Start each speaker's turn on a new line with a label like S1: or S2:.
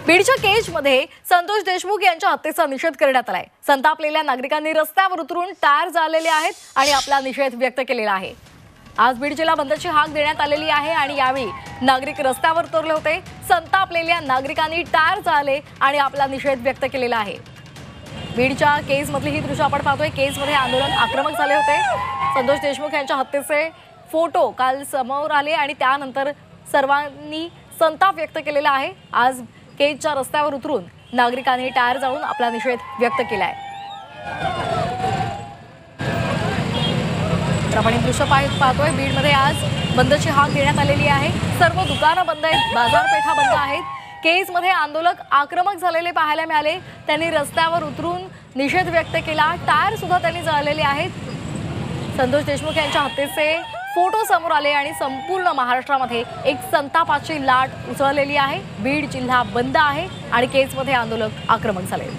S1: बीडच्या केजमध्ये संतोष देशमुख यांच्या हत्येचा निषेध करण्यात आलाय। संतापलेल्या नागरिकांनी रस्त्यावर उतरून टायर जाळलेले आहेत आणि आपला निषेध व्यक्त केलेला आहे। आज बीड जिल्हा बंदची हाक देण्यात आलेली आहे आणि यावेळी नागरिक रस्त्यावर उतरले होते। संतापलेल्या नागरिकांनी टायर जाळले आणि आपला निषेध व्यक्त केलेला आहे। बीडच्या केजमधली ही दृश्य आपण पाहतोय। केजमध्ये आंदोलन आक्रमक झाले होते। संतोष देशमुख यांच्या हत्येचे फोटो काल समोर आले आणि त्यानंतर सर्वांनी संताप व्यक्त केलेला आहे। आज केजच्या रस्त्यावर उतरून नागरिकांनी टायर जाळून आपला निषेध व्यक्त केलाय। आपण दृश्य पाहतोय। बीडमध्ये आज बंदची हाक देण्यात आलेली आहे। सर्व दुकानं बंद आहेत, बाजारपेठा बंद आहेत। केजमध्ये आंदोलक आक्रमक झालेले पाहायला मिळाले। त्यांनी रस्त्यावर उतरून निषेध व्यक्त केला। टायर सुद्धा त्यांनी जाळलेले आहेत। संतोष देशमुख यांच्या हत्येचे फोटो समोर आले आणि संपूर्ण महाराष्ट्रामध्ये एक संतापाची लाट उसळलेली आहे। बीड जिल्हा बंद आहे आणि केजमध्ये आंदोलक आक्रमक झाले।